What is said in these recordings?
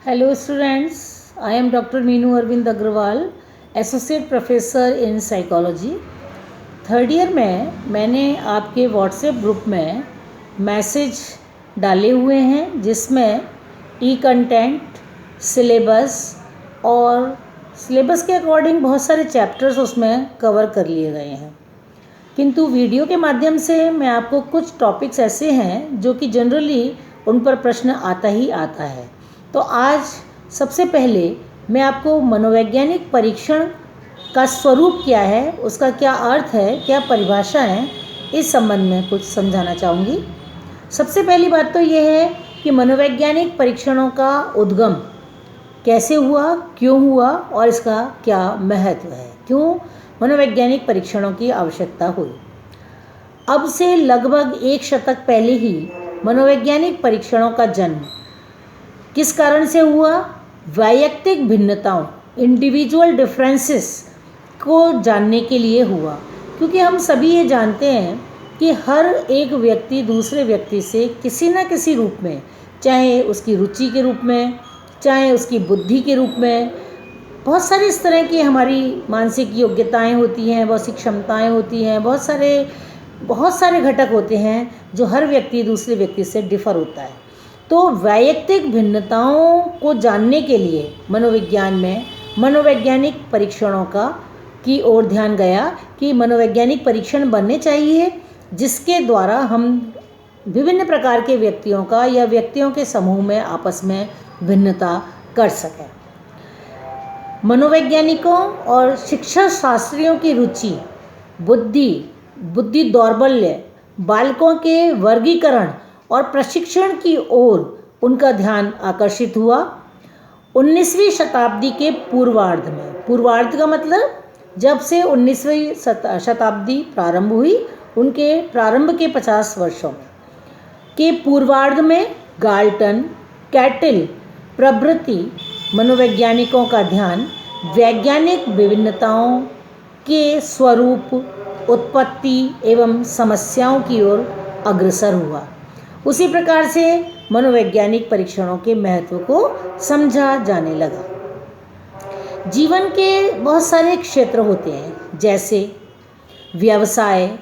Hello students, I am Dr. Meenu Arvind Agrawal, Associate Professor in Psychology. Third year में मैंने आपके WhatsApp group में message डाले हुए हैं जिसमें ई कंटेंट, सिलेबस और सिलेबस के अकॉर्डिंग बहुत सारे चैप्टर्स उसमें कवर कर लिए गए हैं। किंतु वीडियो के माध्यम से मैं आपको कुछ टॉपिक्स ऐसे हैं जो कि जनरली उन पर प्रश्न आता ही आता है। तो आज सबसे पहले मैं आपको मनोवैज्ञानिक परीक्षण का स्वरूप क्या है, उसका क्या अर्थ है, क्या परिभाषा है, इस संबंध में कुछ समझाना चाहूँगी। सबसे पहली बात तो यह है कि मनोवैज्ञानिक परीक्षणों का उद्गम कैसे हुआ, क्यों हुआ और इसका क्या महत्व है, क्यों मनोवैज्ञानिक परीक्षणों की आवश्यकता हुई। अब से लगभग एक शतक पहले ही मनोवैज्ञानिक परीक्षणों का जन्म किस कारण से हुआ? वैयक्तिक भिन्नताओं, इंडिविजुअल डिफरेंसेस को जानने के लिए हुआ। क्योंकि हम सभी ये जानते हैं कि हर एक व्यक्ति दूसरे व्यक्ति से किसी न किसी रूप में, चाहे उसकी रुचि के रूप में, चाहे उसकी बुद्धि के रूप में, बहुत सारी इस तरह की हमारी मानसिक योग्यताएं होती हैं, बहुत सी क्षमताएं होती हैं, बहुत सारे घटक होते हैं जो हर व्यक्ति दूसरे व्यक्ति से डिफर होता है। तो वैयक्तिक भिन्नताओं को जानने के लिए मनोविज्ञान में मनोवैज्ञानिक परीक्षणों की ओर ध्यान गया कि मनोवैज्ञानिक परीक्षण बनने चाहिए जिसके द्वारा हम विभिन्न प्रकार के व्यक्तियों का या व्यक्तियों के समूह में आपस में भिन्नता कर सकें। मनोवैज्ञानिकों और शिक्षा शास्त्रियों की रुचि बुद्धि दौर्बल्य, बालकों के वर्गीकरण और प्रशिक्षण की ओर उनका ध्यान आकर्षित हुआ। 19वीं शताब्दी के पूर्वार्ध में, पूर्वार्ध का मतलब जब से 19वीं शताब्दी प्रारंभ हुई, उनके प्रारंभ के 50 वर्षों में के पूर्वार्ध में गाल्टन, कैटिल प्रभृति मनोवैज्ञानिकों का ध्यान वैज्ञानिक विभिन्नताओं के स्वरूप, उत्पत्ति एवं समस्याओं की ओर अग्रसर हुआ। उसी प्रकार से मनोवैज्ञानिक परीक्षणों के महत्व को समझा जाने लगा। जीवन के बहुत सारे क्षेत्र होते हैं जैसे व्यवसाय,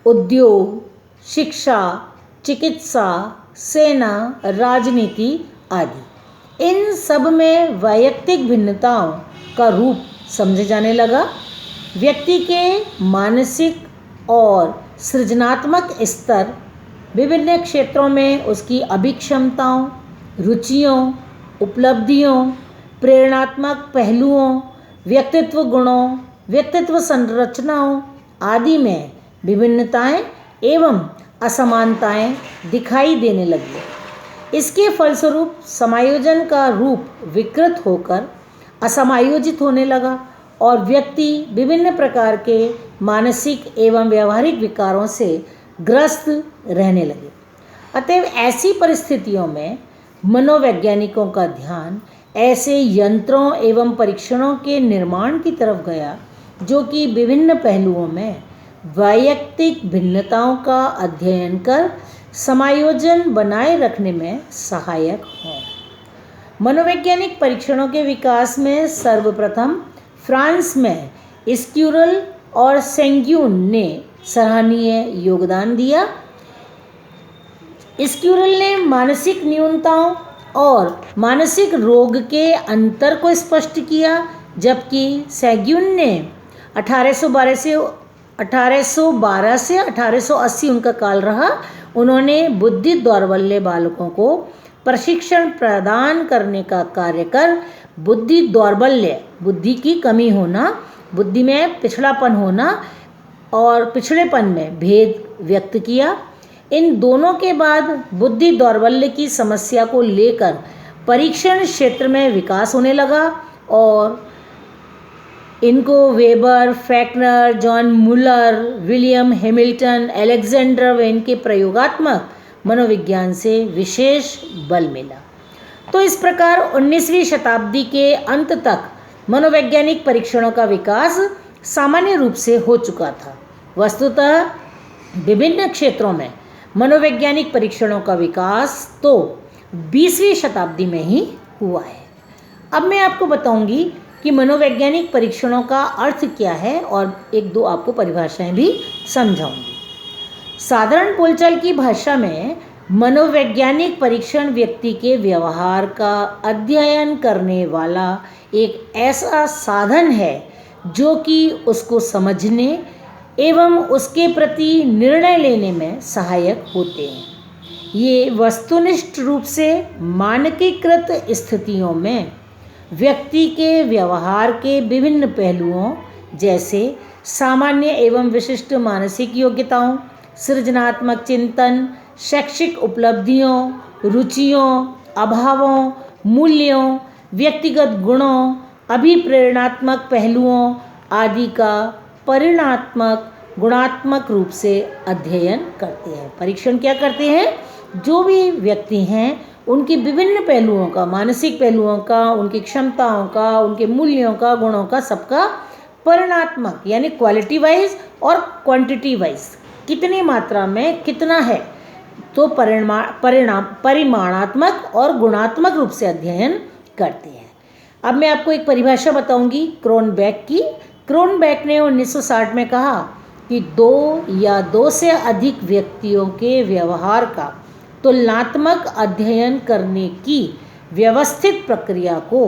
उद्योग, शिक्षा, चिकित्सा, सेना, राजनीति आदि। इन सब में वैयक्तिक भिन्नताओं का रूप समझे जाने लगा। व्यक्ति के मानसिक और सृजनात्मक स्तर, विभिन्न क्षेत्रों में उसकी अभिक्षमताओं, रुचियों, उपलब्धियों, प्रेरणात्मक पहलुओं, व्यक्तित्व गुणों, व्यक्तित्व संरचनाओं आदि में विभिन्नताएं एवं असमानताएं दिखाई देने लगी। इसके फलस्वरूप समायोजन का रूप विकृत होकर असमायोजित होने लगा और व्यक्ति विभिन्न प्रकार के मानसिक एवं व्यवहारिक विकारों से ग्रस्त रहने लगे। अतएव ऐसी परिस्थितियों में मनोवैज्ञानिकों का ध्यान ऐसे यंत्रों एवं परीक्षणों के निर्माण की तरफ गया जो कि विभिन्न पहलुओं में वैयक्तिक भिन्नताओं का अध्ययन कर समायोजन बनाए रखने में सहायक हों। मनोवैज्ञानिक परीक्षणों के विकास में सर्वप्रथम फ्रांस में स्क्यूरल और सेंग्यून ने सराहनीय योगदान दिया। स्क्यूरल ने मानसिक न्यूनताओं और मानसिक रोग के अंतर को स्पष्ट किया, जबकि सेंग्यून ने 1812 से 1880 उनका काल रहा। उन्होंने बुद्धि दौर्बल्य बालकों को प्रशिक्षण प्रदान करने का कार्य कर बुद्धि दौर्बल्य, बुद्धि की कमी होना, बुद्धि में पिछड़ापन होना और पिछड़ेपन में भेद व्यक्त किया। इन दोनों के बाद बुद्धि दौर्बल्य की समस्या को लेकर परीक्षण क्षेत्र में विकास होने लगा और इनको Weber, Fechner, John Muller, William Hamilton, Alexander Bain के प्रयोगात्मक मनोविज्ञान से विशेष बल मिला। तो इस प्रकार 19वीं शताब्दी के अंत तक मनोवैज्ञानिक परीक्षणों का विकास सामान्य रूप से हो चुका था। वस्तुतः विभिन्न क्षेत्रों में मनोवैज्ञानिक परीक्षणों का विकास तो 20वीं शताब्दी में ही हुआ है। अब मैं आपको बताऊंगी कि मनोवैज्ञानिक परीक्षणों का अर्थ क्या है और एक दो आपको परिभाषाएं भी समझाऊंगी। साधारण बोलचाल की भाषा में मनोवैज्ञानिक परीक्षण व्यक्ति के व्यवहार का अध्ययन करने वाला एक ऐसा साधन है जो कि उसको समझने एवं उसके प्रति निर्णय लेने में सहायक होते हैं। ये वस्तुनिष्ठ रूप से मानकीकृत स्थितियों में व्यक्ति के व्यवहार के विभिन्न पहलुओं जैसे सामान्य एवं विशिष्ट मानसिक योग्यताओं, सृजनात्मक चिंतन, शैक्षिक उपलब्धियों, रुचियों, अभावों, मूल्यों, व्यक्तिगत गुणों, अभिप्रेरणात्मक पहलुओं आदि का परिणात्मक गुणात्मक रूप से अध्ययन करते हैं। परीक्षण क्या करते हैं? जो भी व्यक्ति हैं उनकी विभिन्न पहलुओं का, मानसिक पहलुओं का, उनकी क्षमताओं का, उनके मूल्यों का, गुणों का, सबका परिणात्मक यानी क्वालिटी वाइज और क्वांटिटी वाइज कितनी मात्रा में कितना है तो परिमाणात्मक और गुणात्मक रूप से अध्ययन करते हैं। अब मैं आपको एक परिभाषा बताऊंगी क्रोनबेक की। क्रोनबेक ने 1960 में कहा कि दो या दो से अधिक व्यक्तियों के व्यवहार का तुलनात्मक अध्ययन करने की व्यवस्थित प्रक्रिया को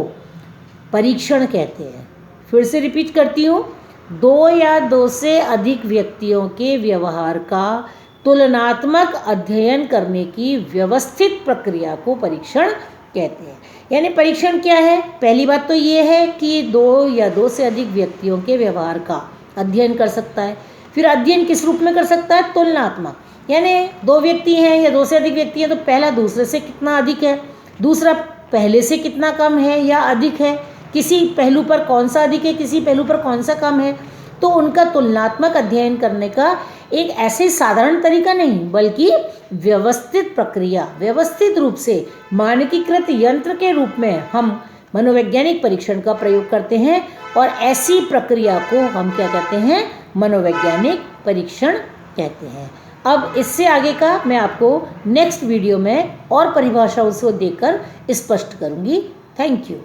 परीक्षण कहते हैं। फिर से रिपीट करती हूँ, दो या दो से अधिक व्यक्तियों के व्यवहार का तुलनात्मक अध्ययन करने की व्यवस्थित प्रक्रिया को परीक्षण कहते हैं। यानी परीक्षण क्या है? पहली बात तो ये है कि दो या दो से अधिक व्यक्तियों के व्यवहार का अध्ययन कर सकता है। फिर अध्ययन किस रूप में कर सकता है? तुलनात्मक, यानी दो व्यक्ति हैं या दो से अधिक व्यक्ति हैं तो पहला दूसरे से कितना अधिक है, दूसरा पहले से कितना कम है या अधिक है, किसी पहलू पर कौन सा अधिक है, किसी पहलू पर कौन सा कम है। तो उनका तुलनात्मक अध्ययन करने का एक ऐसे साधारण तरीका नहीं बल्कि व्यवस्थित प्रक्रिया, व्यवस्थित रूप से मानकीकृत यंत्र के रूप में हम मनोवैज्ञानिक परीक्षण का प्रयोग करते हैं और ऐसी प्रक्रिया को हम क्या कहते हैं? मनोवैज्ञानिक परीक्षण कहते हैं। अब इससे आगे का मैं आपको नेक्स्ट वीडियो में और परिभाषाओं से देकर स्पष्ट करूंगी। Thank you.